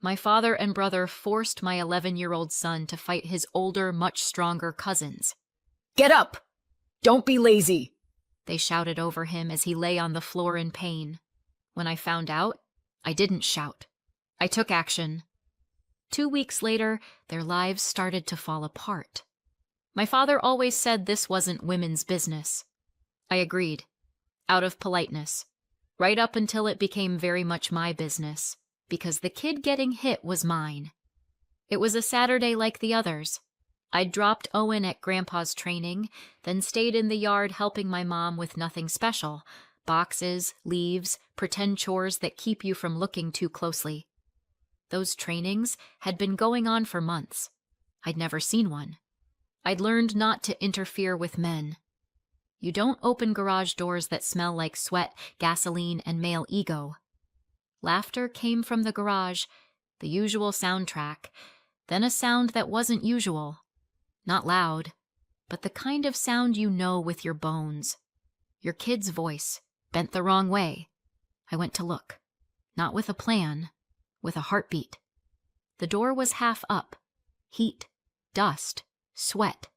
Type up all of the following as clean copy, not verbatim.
My father and brother forced my 11-year-old son to fight his older, much stronger cousins. Get up! Don't be lazy! They shouted over him as he lay on the floor in pain. When I found out, I didn't shout. I took action. 2 weeks later, their lives started to fall apart. My father always said this wasn't women's business. I agreed, out of politeness, right up until it became very much my business, because the kid getting hit was mine. It was a Saturday like the others. I'd dropped Owen at Grandpa's training, then stayed in the yard helping my mom with nothing special, boxes, leaves, pretend chores that keep you from looking too closely. Those trainings had been going on for months. I'd never seen one. I'd learned not to interfere with men. You don't open garage doors that smell like sweat, gasoline, and male ego. Laughter came from the garage, the usual soundtrack, then a sound that wasn't usual. Not loud, but the kind of sound you know with your bones. Your kid's voice, bent the wrong way. I went to look. Not with a plan, with a heartbeat. The door was half up. Heat, dust, sweat,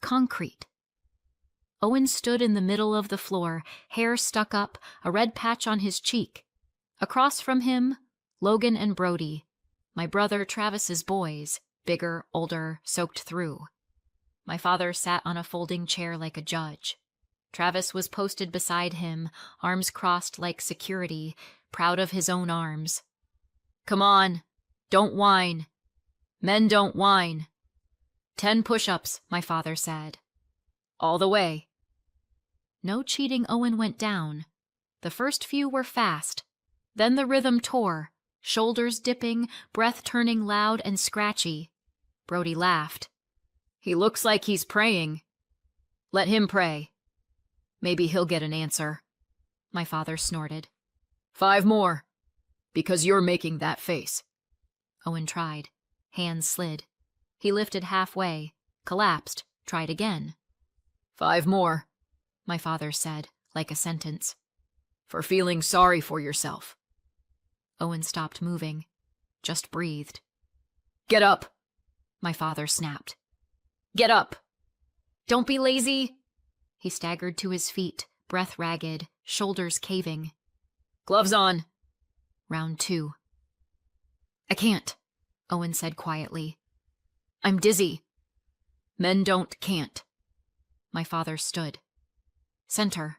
concrete. Owen stood in the middle of the floor, hair stuck up, a red patch on his cheek. Across from him, Logan and Brody, my brother Travis's boys, bigger, older, soaked through. My father sat on a folding chair like a judge. Travis was posted beside him, arms crossed like security, proud of his own arms. "Come on, don't whine. Men don't whine." 10 push-ups, my father said. "All the way." No cheating, Owen went down. The first few were fast. Then the rhythm tore, shoulders dipping, breath turning loud and scratchy. Brody laughed. "He looks like he's praying." "Let him pray. Maybe he'll get an answer." My father snorted. 5 more, because you're making that face." Owen tried. Hands slid. He lifted halfway, collapsed, tried again. 5 more, my father said, like a sentence. "For feeling sorry for yourself." Owen stopped moving, just breathed. "Get up," my father snapped. "Get up! Don't be lazy!" He staggered to his feet, breath ragged, shoulders caving. "Gloves on." Round 2. "I can't," Owen said quietly. "I'm dizzy." "Men can't." My father stood. Center.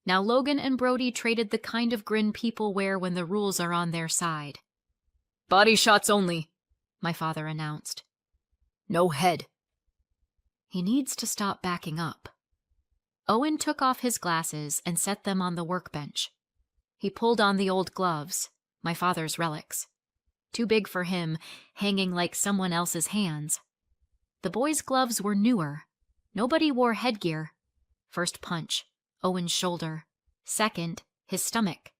Now Logan and Brody traded the kind of grin people wear when the rules are on their side. "Body shots only," my father announced. "No head." He needs to stop backing up. Owen took off his glasses and set them on the workbench. He pulled on the old gloves, my father's relics. Too big for him, hanging like someone else's hands. The boys' gloves were newer. Nobody wore headgear. First punch, Owen's shoulder. Second, his stomach.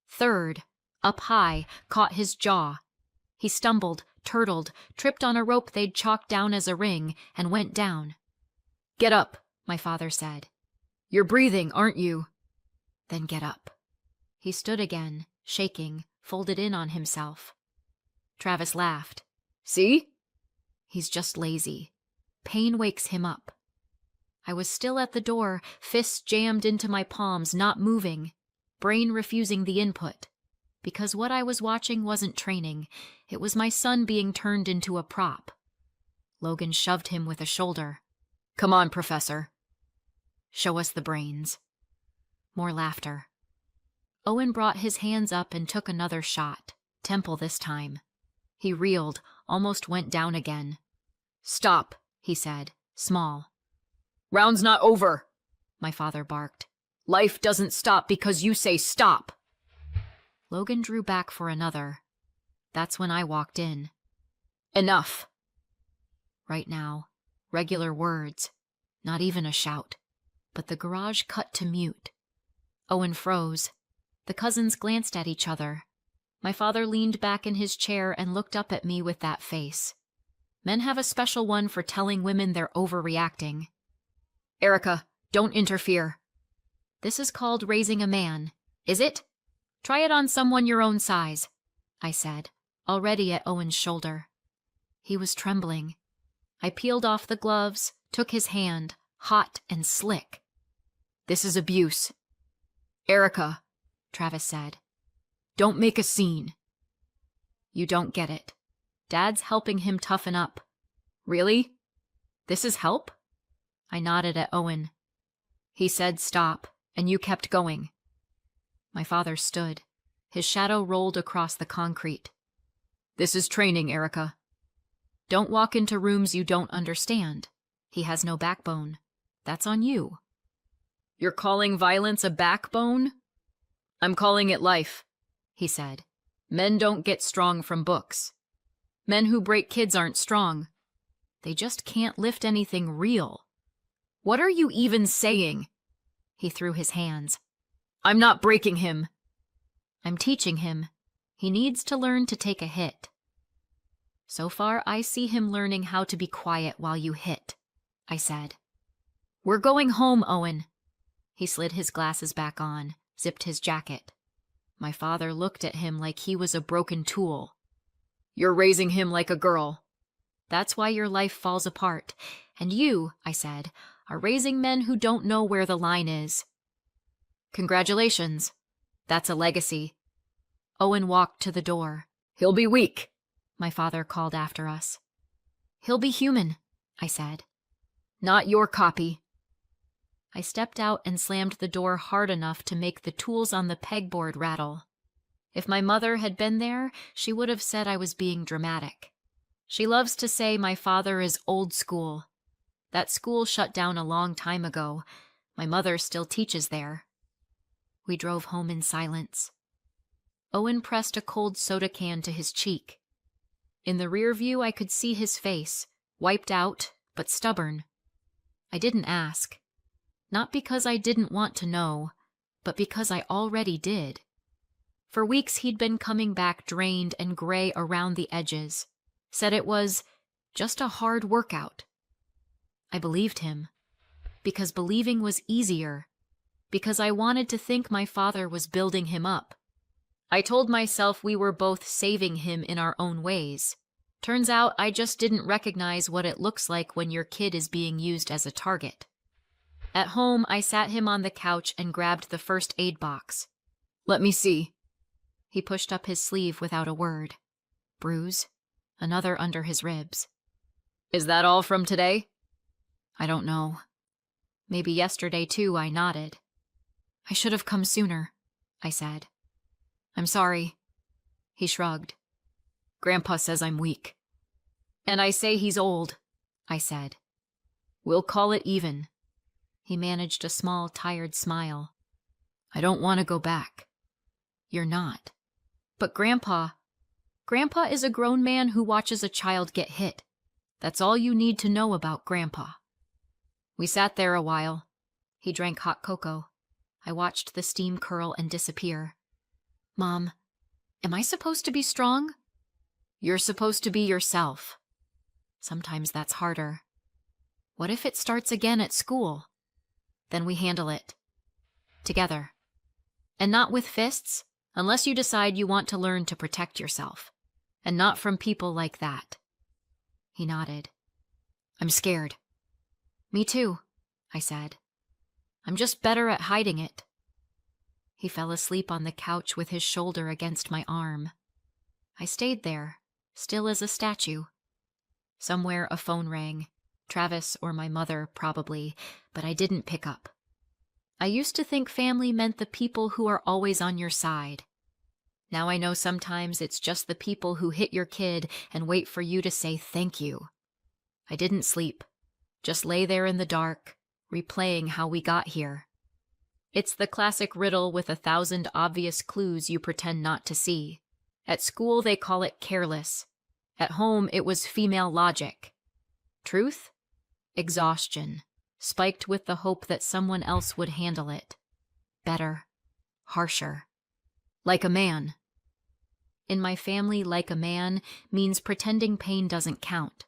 Third, up high, caught his jaw. He stumbled, turtled, tripped on a rope they'd chalked down as a ring, and went down. "Get up," my father said. "You're breathing, aren't you?" Then get up. He stood again, shaking, folded in on himself. Travis laughed. "See? He's just lazy. Pain wakes him up." I was still at the door, fists jammed into my palms, not moving, brain refusing the input. Because what I was watching wasn't training. It was my son being turned into a prop. Logan shoved him with a shoulder. "Come on, Professor. Show us the brains." More laughter. Owen brought his hands up and took another shot, temple this time. He reeled, almost went down again. "Stop," he said, small. "Round's not over," my father barked. "Life doesn't stop because you say stop." Logan drew back for another. That's when I walked in. "Enough." Right now, regular words, not even a shout, but the garage cut to mute. Owen froze. The cousins glanced at each other. My father leaned back in his chair and looked up at me with that face. Men have a special one for telling women they're overreacting. "Erica, don't interfere." "This is called raising a man, is it? Try it on someone your own size," I said. already at Owen's shoulder. He was trembling. I peeled off the gloves, took his hand, hot and slick. "This is abuse. Erica," Travis said. "Don't make a scene." "You don't get it. Dad's helping him toughen up." "Really? This is help?" I nodded at Owen. "He said stop, and you kept going." My father stood. His shadow rolled across the concrete. "This is training, Erica." "Don't walk into rooms you don't understand. He has no backbone. That's on you." "You're calling violence a backbone?" "I'm calling it life," he said. "Men don't get strong from books. Men who break kids aren't strong. They just can't lift anything real." "What are you even saying?" He threw his hands. "I'm not breaking him." "I'm teaching him. He needs to learn to take a hit." "So far, I see him learning how to be quiet while you hit," I said. "We're going home, Owen." He slid his glasses back on, zipped his jacket. My father looked at him like he was a broken tool. "You're raising him like a girl." "That's why your life falls apart. And you," I said, "are raising men who don't know where the line is." "Congratulations. That's a legacy." Owen walked to the door. "He'll be weak," my father called after us. "He'll be human," I said. "Not your copy." I stepped out and slammed the door hard enough to make the tools on the pegboard rattle. If my mother had been there, she would have said I was being dramatic. She loves to say my father is old school. That school shut down a long time ago. My mother still teaches there. We drove home in silence. Owen pressed a cold soda can to his cheek. In the rear view, I could see his face, wiped out, but stubborn. I didn't ask. Not because I didn't want to know, but because I already did. For weeks he'd been coming back drained and gray around the edges, said it was just a hard workout. I believed him, because believing was easier, because I wanted to think my father was building him up. I told myself we were both saving him in our own ways. Turns out I just didn't recognize what it looks like when your kid is being used as a target. At home, I sat him on the couch and grabbed the first aid box. "Let me see." He pushed up his sleeve without a word. Bruise, another under his ribs. "Is that all from today?" "I don't know. Maybe yesterday too," I nodded. "I should have come sooner," I said. "I'm sorry." He shrugged. "Grandpa says I'm weak." "And I say he's old," I said. "We'll call it even." He managed a small, tired smile. "I don't want to go back." "You're not. But Grandpa is a grown man who watches a child get hit. That's all you need to know about Grandpa." We sat there a while. He drank hot cocoa. I watched the steam curl and disappear. "Mom, am I supposed to be strong?" "You're supposed to be yourself." "Sometimes that's harder. What if it starts again at school?" "Then we handle it. Together. And not with fists, unless you decide you want to learn to protect yourself. And not from people like that." He nodded. "I'm scared." "Me too," I said. "I'm just better at hiding it." He fell asleep on the couch with his shoulder against my arm. I stayed there, still as a statue. Somewhere a phone rang. Travis or my mother, probably, but I didn't pick up. I used to think family meant the people who are always on your side. Now I know sometimes it's just the people who hit your kid and wait for you to say thank you. I didn't sleep, just lay there in the dark, replaying how we got here. It's the classic riddle with 1,000 obvious clues you pretend not to see. At school they call it careless. At home it was female logic. Truth? Exhaustion, spiked with the hope that someone else would handle it. Better, harsher. Like a man. In my family, like a man means pretending pain doesn't count.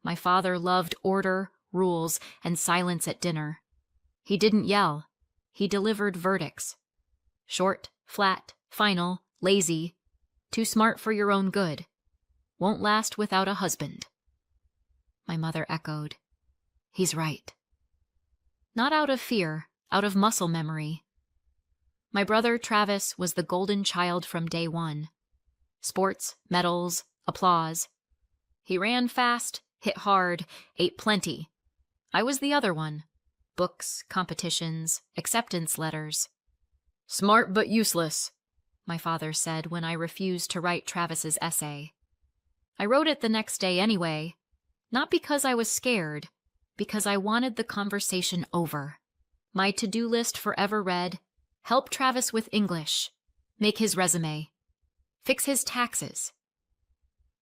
My father loved order, rules, and silence at dinner. He didn't yell. He delivered verdicts. Short, flat, final, lazy. Too smart for your own good. Won't last without a husband. My mother echoed. He's right. Not out of fear, out of muscle memory. My brother Travis was the golden child from day one. Sports, medals, applause. He ran fast, hit hard, ate plenty. I was the other one. Books, competitions, acceptance letters. Smart but useless, my father said when I refused to write Travis's essay. I wrote it the next day anyway, not because I was scared, because I wanted the conversation over. My to-do list forever read, help Travis with English, make his resume, fix his taxes.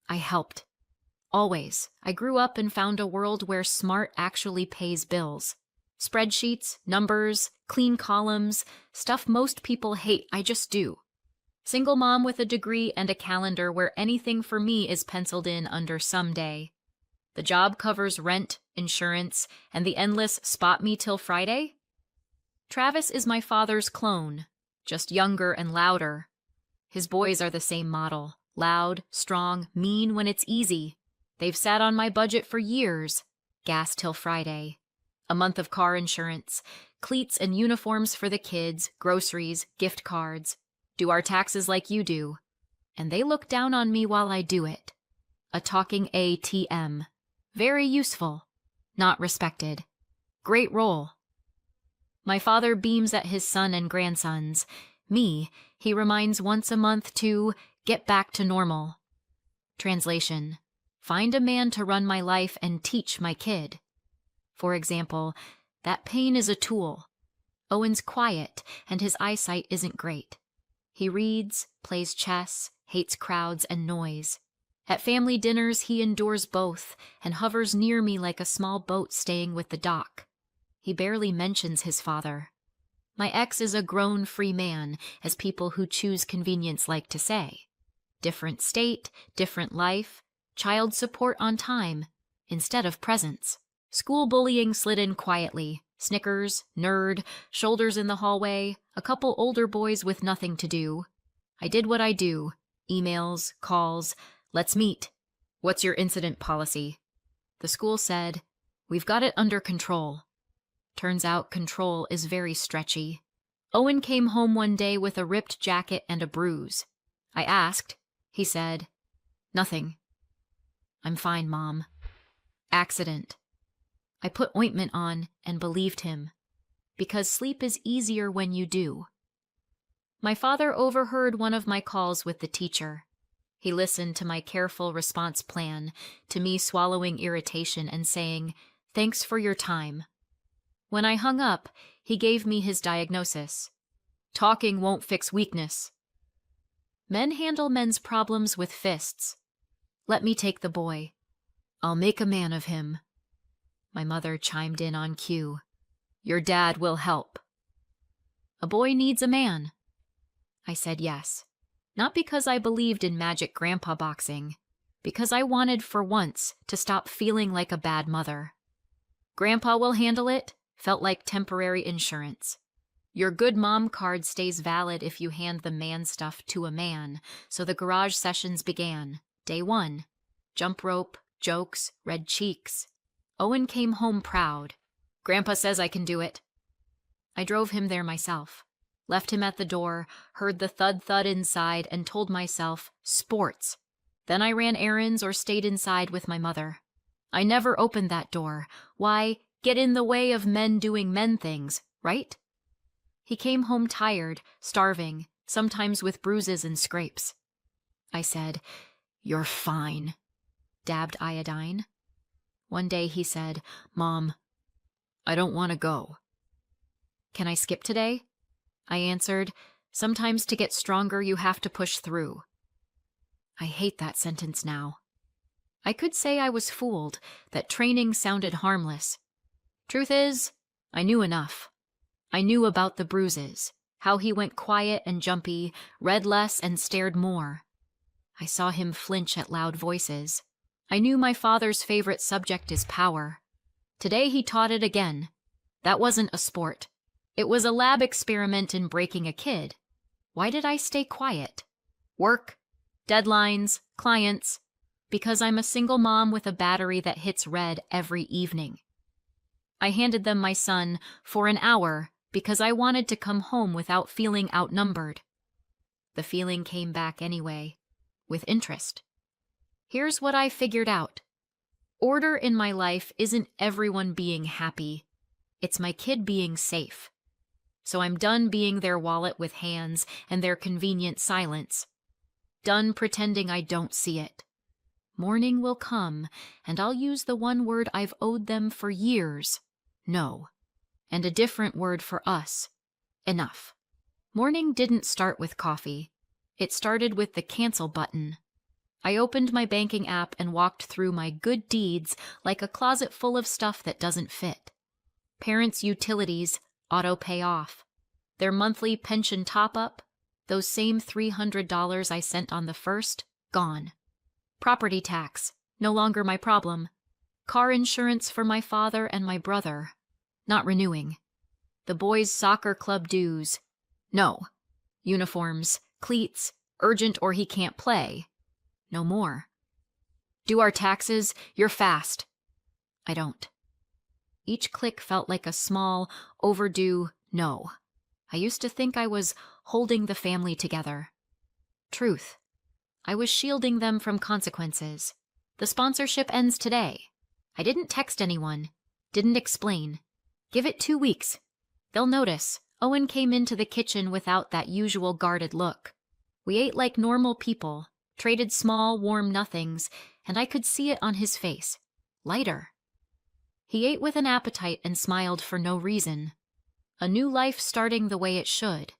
I helped. Always. I grew up and found a world where smart actually pays bills. Spreadsheets, numbers, clean columns, stuff most people hate, I just do. Single mom with a degree and a calendar where anything for me is penciled in under someday. The job covers rent, insurance, and the endless spot me till Friday. Travis is my father's clone, just younger and louder. His boys are the same model, loud, strong, mean when it's easy. They've sat on my budget for years. Gas till Friday. A month of car insurance, cleats and uniforms for the kids, groceries, gift cards. Do our taxes like you do. And they look down on me while I do it. A talking ATM. Very useful. Not respected. Great role. My father beams at his son and grandsons. Me, he reminds once a month to get back to normal. Translation. Find a man to run my life and teach my kid. For example, that pain is a tool. Owen's quiet, and his eyesight isn't great. He reads, plays chess, hates crowds and noise. At family dinners, he endures both and hovers near me like a small boat staying with the dock. He barely mentions his father. My ex is a grown free man, as people who choose convenience like to say. Different state, different life, child support on time, instead of presents. School bullying slid in quietly. Snickers, nerd, shoulders in the hallway, a couple older boys with nothing to do. I did what I do. Emails, calls, let's meet. What's your incident policy? The school said, we've got it under control. Turns out control is very stretchy. Owen came home one day with a ripped jacket and a bruise. I asked. He said, nothing. I'm fine, Mom. Accident. I put ointment on and believed him, because sleep is easier when you do. My father overheard one of my calls with the teacher. He listened to my careful response plan, to me swallowing irritation and saying, thanks for your time. When I hung up, he gave me his diagnosis. Talking won't fix weakness. Men handle men's problems with fists. Let me take the boy. I'll make a man of him. My mother chimed in on cue. Your dad will help. A boy needs a man. I said yes. Not because I believed in magic grandpa boxing, because I wanted for once to stop feeling like a bad mother. Grandpa will handle it felt like temporary insurance. Your good mom card stays valid if you hand the man stuff to a man, so the garage sessions began. Day 1. Jump rope, jokes, red cheeks. Owen came home proud. Grandpa says I can do it. I drove him there myself. Left him at the door, heard the thud-thud inside, and told myself, sports. Then I ran errands or stayed inside with my mother. I never opened that door. Why, get in the way of men doing men things, right? He came home tired, starving, sometimes with bruises and scrapes. I said, you're fine. Dabbed iodine. One day he said, Mom, I don't want to go. Can I skip today? I answered, sometimes to get stronger you have to push through. I hate that sentence now. I could say I was fooled, that training sounded harmless. Truth is, I knew enough. I knew about the bruises, how he went quiet and jumpy, read less and stared more. I saw him flinch at loud voices. I knew my father's favorite subject is power. Today he taught it again. That wasn't a sport. It was a lab experiment in breaking a kid. Why did I stay quiet? Work. Deadlines, clients, because I'm a single mom with a battery that hits red every evening. I handed them my son for an hour because I wanted to come home without feeling outnumbered. The feeling came back anyway, with interest. Here's what I figured out. Order in my life isn't everyone being happy. It's my kid being safe. So I'm done being their wallet with hands and their convenient silence. Done pretending I don't see it. Morning will come, and I'll use the one word I've owed them for years, no, and a different word for us, enough. Morning didn't start with coffee. It started with the cancel button. I opened my banking app and walked through my good deeds like a closet full of stuff that doesn't fit. Parents' utilities, auto pay off. Their monthly pension top-up, those same $300 I sent on the first, gone. Property tax, no longer my problem. Car insurance for my father and my brother, not renewing. The boys' soccer club dues, no. Uniforms, cleats, urgent or he can't play, no more. Do our taxes, you're fast. I don't. Each click felt like a small, overdue no. I used to think I was holding the family together. Truth. I was shielding them from consequences. The sponsorship ends today. I didn't text anyone. Didn't explain. Give it 2 weeks. They'll notice. Owen came into the kitchen without that usual guarded look. We ate like normal people, traded small, warm nothings, and I could see it on his face. Lighter. He ate with an appetite and smiled for no reason. A new life starting the way it should,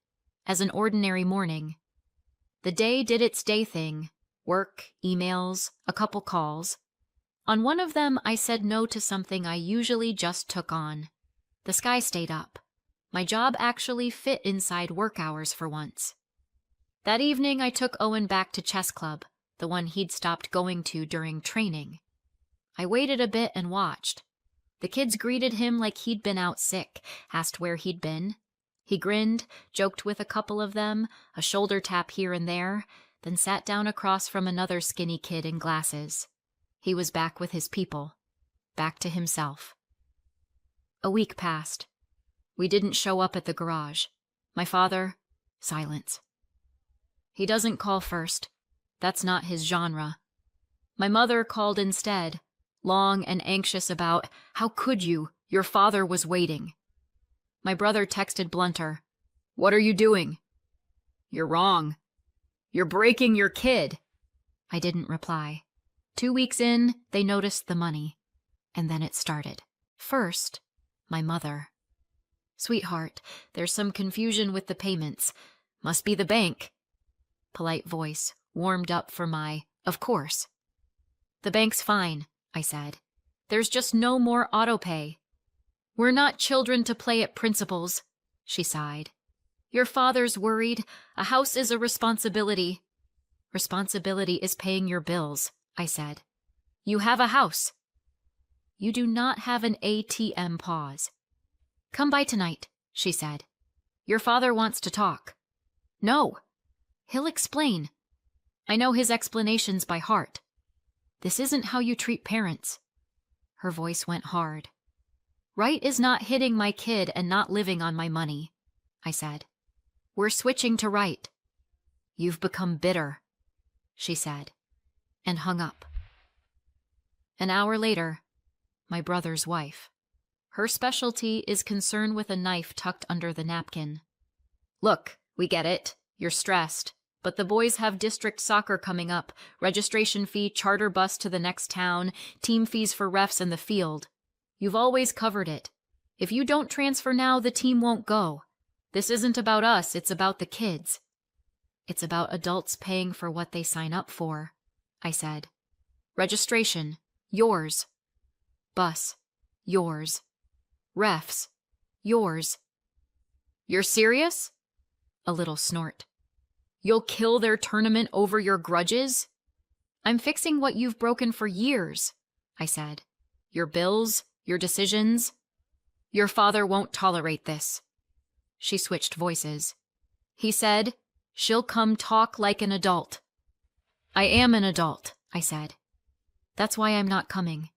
as an ordinary morning. The day did its day thing, work, emails, a couple calls. On one of them, I said no to something I usually just took on. The sky stayed up. My job actually fit inside work hours for once. That evening, I took Owen back to chess club, the one he'd stopped going to during training. I waited a bit and watched. The kids greeted him like he'd been out sick, asked where he'd been. He grinned, joked with a couple of them, a shoulder tap here and there, then sat down across from another skinny kid in glasses. He was back with his people, back to himself. A week passed. We didn't show up at the garage. My father, silence. He doesn't call first. That's not his genre. My mother called instead, long and anxious about, how could you? Your father was waiting. My brother texted blunter, what are you doing? You're wrong. You're breaking your kid. I didn't reply. 2 weeks in, they noticed the money. And then it started. First, my mother. Sweetheart, there's some confusion with the payments. Must be the bank. Polite voice, warmed up for my, of course. The bank's fine, I said. There's just no more auto pay. We're not children to play at principals, she sighed. Your father's worried. A house is a responsibility. Responsibility is paying your bills, I said. You have a house. You do not have an ATM pause. Come by tonight, she said. Your father wants to talk. No. He'll explain. I know his explanations by heart. This isn't how you treat parents. Her voice went hard. Right is not hitting my kid and not living on my money, I said. We're switching to right. You've become bitter, she said, and hung up. An hour later, my brother's wife. Her specialty is concern with a knife tucked under the napkin. Look, we get it. You're stressed. But the boys have district soccer coming up, registration fee, charter bus to the next town, team fees for refs and the field. You've always covered it. If you don't transfer now, the team won't go. This isn't about us, it's about the kids. It's about adults paying for what they sign up for, I said. Registration, yours. Bus, yours. Refs, yours. You're serious? A little snort. You'll kill their tournament over your grudges? I'm fixing what you've broken for years, I said. Your bills, your decisions. Your father won't tolerate this. She switched voices. He said, she'll come talk like an adult. I am an adult, I said. That's why I'm not coming.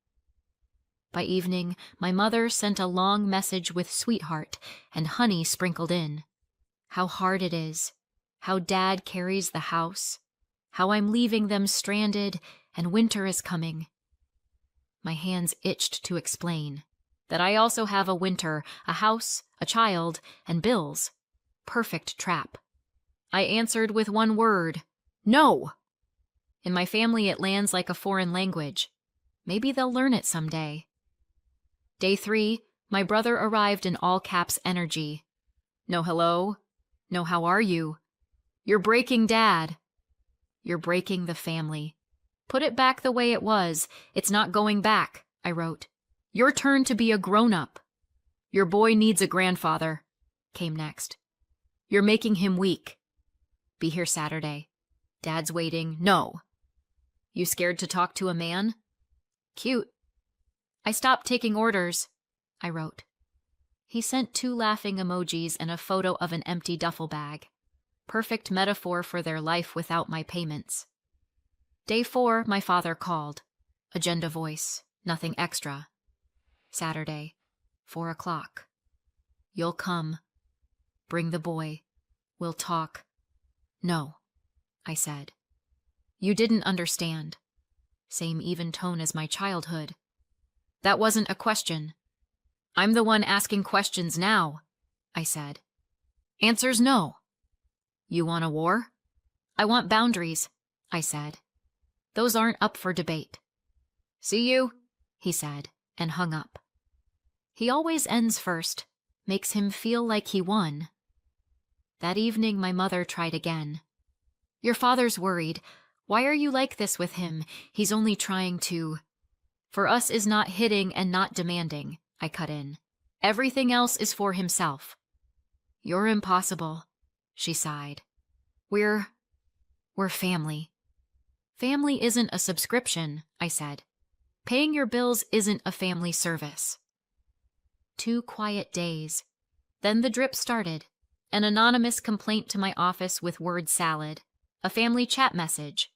By evening, my mother sent a long message with sweetheart and honey sprinkled in. How hard it is, how Dad carries the house, how I'm leaving them stranded and winter is coming. My hands itched to explain that I also have a winter, a house, a child, and bills. Perfect trap. I answered with one word, no. In my family, it lands like a foreign language. Maybe they'll learn it someday. Day 3, my brother arrived in all caps energy. No hello. No how are you. You're breaking Dad. You're breaking the family. Put it back the way it was. It's not going back, I wrote. Your turn to be a grown-up. Your boy needs a grandfather, came next. You're making him weak. Be here Saturday. Dad's waiting. No. You scared to talk to a man? Cute. I stopped taking orders, I wrote. He sent 2 laughing emojis and a photo of an empty duffel bag. Perfect metaphor for their life without my payments. Day 4, my father called. Agenda voice, nothing extra. Saturday, 4 o'clock. You'll come. Bring the boy. We'll talk. No, I said. You didn't understand. Same even tone as my childhood. That wasn't a question. I'm the one asking questions now, I said. Answer's no. You want a war? I want boundaries, I said. Those aren't up for debate. See you, he said, and hung up. He always ends first, makes him feel like he won. That evening, my mother tried again. Your father's worried. Why are you like this with him? He's only trying to... For us is not hitting and not demanding, I cut in. Everything else is for himself. You're impossible, she sighed. We're family. Family isn't a subscription, I said. Paying your bills isn't a family service. 2 quiet days. Then the drip started. An anonymous complaint to my office with word salad. A family chat message.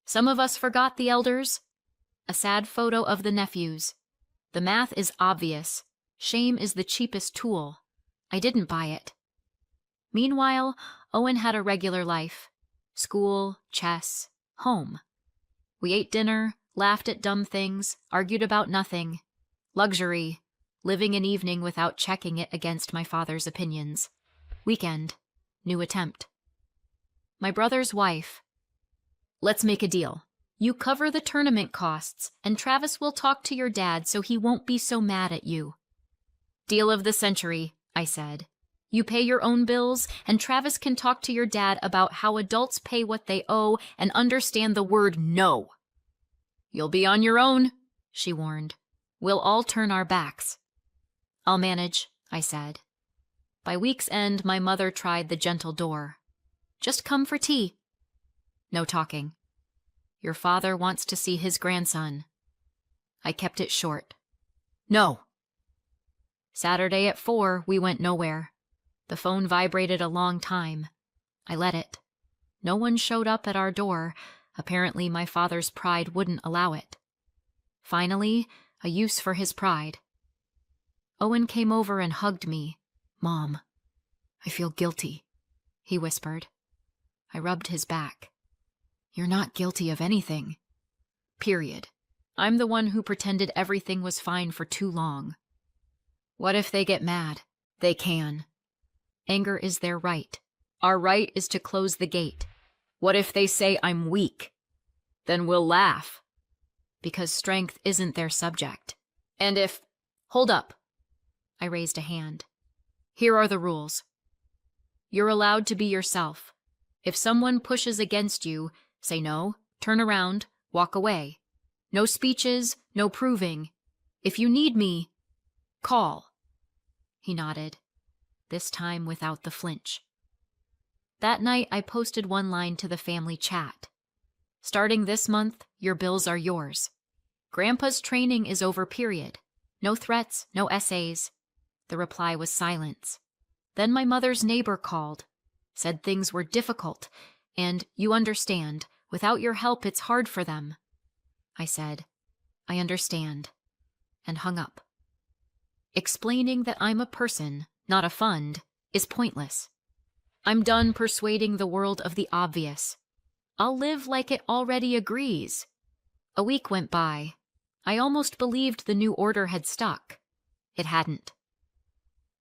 Some of us forgot the elders. A sad photo of the nephews. The math is obvious. Shame is the cheapest tool. I didn't buy it. Meanwhile, Owen had a regular life. School, chess, home. We ate dinner, laughed at dumb things, argued about nothing. Luxury. Living an evening without checking it against my father's opinions. Weekend. New attempt. My brother's wife. Let's make a deal. You cover the tournament costs, and Travis will talk to your dad so he won't be so mad at you. Deal of the century, I said. You pay your own bills, and Travis can talk to your dad about how adults pay what they owe and understand the word no. You'll be on your own, she warned. We'll all turn our backs. I'll manage, I said. By week's end, my mother tried the gentle door. Just come for tea. No talking. Your father wants to see his grandson. I kept it short. No. Saturday at 4, we went nowhere. The phone vibrated a long time. I let it. No one showed up at our door. Apparently, my father's pride wouldn't allow it. Finally, a use for his pride. Owen came over and hugged me. Mom, I feel guilty, he whispered. I rubbed his back. You're not guilty of anything. Period. I'm the one who pretended everything was fine for too long. What if they get mad? They can. Anger is their right. Our right is to close the gate. What if they say I'm weak? Then we'll laugh. Because strength isn't their subject. And if... Hold up. I raised a hand. Here are the rules. You're allowed to be yourself. If someone pushes against you, say no, turn around, walk away. No speeches, no proving. If you need me, call. He nodded, this time without the flinch. That night, I posted one line to the family chat. Starting this month, your bills are yours. Grandpa's training is over, period. No threats, no essays. The reply was silence. Then my mother's neighbor called, said things were difficult, and, you understand, Without your help, it's hard for them. I said, I understand, and hung up. Explaining that I'm a person, not a fund, is pointless. I'm done persuading the world of the obvious. I'll live like it already agrees. A week went by. I almost believed the new order had stuck. It hadn't.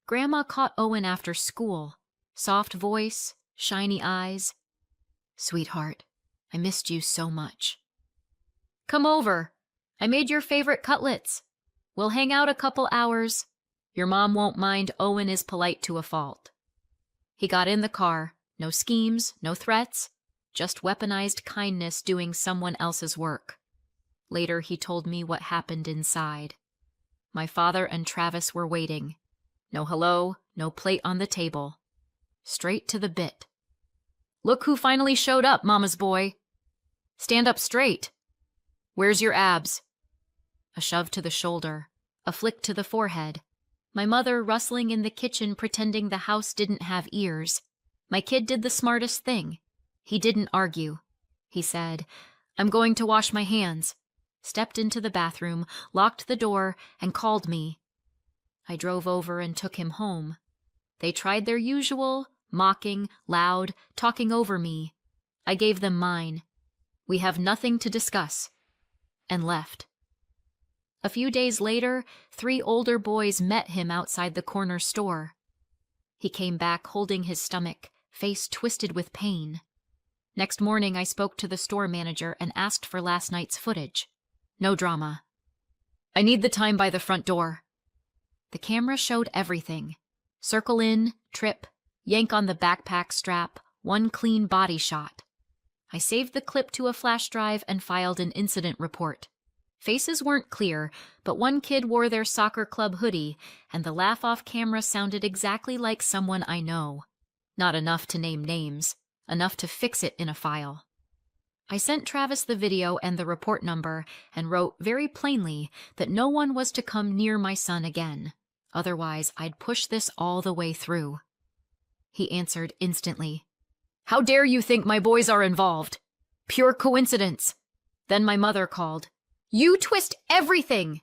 Grandma caught Owen after school. Soft voice, shiny eyes. Sweetheart, I missed you so much. Come over. I made your favorite cutlets. We'll hang out a couple hours. Your mom won't mind. Owen is polite to a fault. He got in the car. No schemes, no threats. Just weaponized kindness doing someone else's work. Later, he told me what happened inside. My father and Travis were waiting. No hello, no plate on the table. Straight to the bit. Look who finally showed up, Mama's boy. Stand up straight. Where's your abs? A shove to the shoulder, a flick to the forehead. My mother rustling in the kitchen pretending the house didn't have ears. My kid did the smartest thing. He didn't argue. He said, I'm going to wash my hands. Stepped into the bathroom, locked the door, and called me. I drove over and took him home. They tried their usual, mocking, loud, talking over me. I gave them mine. We have nothing to discuss. And left. A few days later, 3 older boys met him outside the corner store. He came back holding his stomach, face twisted with pain. Next morning, I spoke to the store manager and asked for last night's footage. No drama. I need the time by the front door. The camera showed everything. Circle in, trip, yank on the backpack strap, one clean body shot. I saved the clip to a flash drive and filed an incident report. Faces weren't clear, but one kid wore their soccer club hoodie, and the laugh off camera sounded exactly like someone I know. Not enough to name names, enough to fix it in a file. I sent Travis the video and the report number and wrote very plainly that no one was to come near my son again. Otherwise, I'd push this all the way through. He answered instantly. How dare you think my boys are involved? Pure coincidence. Then my mother called. You twist everything!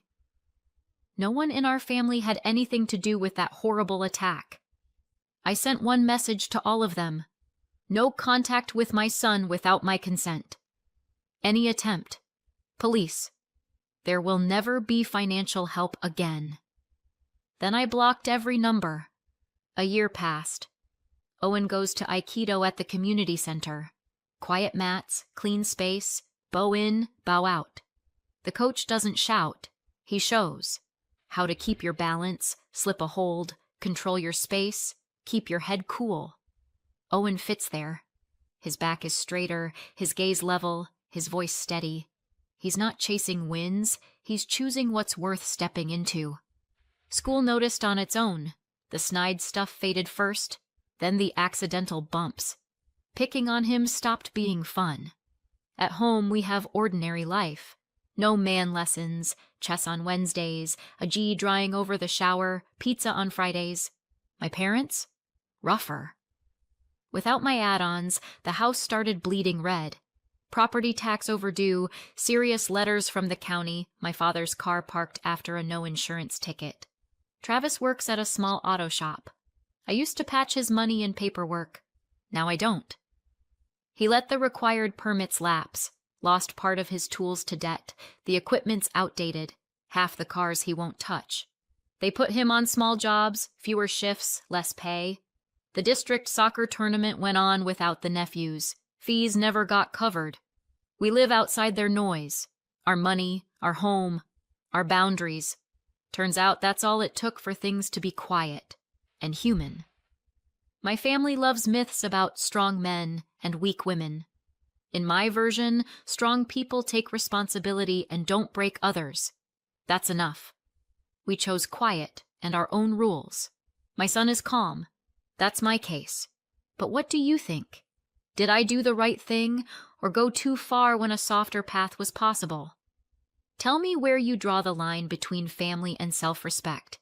No one in our family had anything to do with that horrible attack. I sent one message to all of them. No contact with my son without my consent. Any attempt. Police. There will never be financial help again. Then I blocked every number. A year passed. Owen goes to Aikido at the community center. Quiet mats, clean space, bow in, bow out. The coach doesn't shout. He shows. How to keep your balance, slip a hold, control your space, keep your head cool. Owen fits there. His back is straighter, his gaze level, his voice steady. He's not chasing wins, he's choosing what's worth stepping into. School noticed on its own. The snide stuff faded first, then the accidental bumps. Picking on him stopped being fun. At home, we have ordinary life. No man lessons, chess on Wednesdays, a G drying over the shower, pizza on Fridays. My parents? Rougher. Without my add-ons, the house started bleeding red. Property tax overdue, serious letters from the county, my father's car parked after a no-insurance ticket. Travis works at a small auto shop. I used to patch his money and paperwork. Now I don't. He let the required permits lapse, lost part of his tools to debt, the equipment's outdated, half the cars he won't touch. They put him on small jobs, fewer shifts, less pay. The district soccer tournament went on without the nephews. Fees never got covered. We live outside their noise. Our money, our home, our boundaries. Turns out that's all it took for things to be quiet and human. My family loves myths about strong men and weak women. In my version, strong people take responsibility and don't break others. That's enough. We chose quiet and our own rules. My son is calm. That's my case. But what do you think? Did I do the right thing or go too far when a softer path was possible? Tell me where you draw the line between family and self-respect.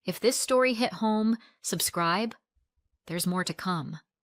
If this story hit home, subscribe. There's more to come.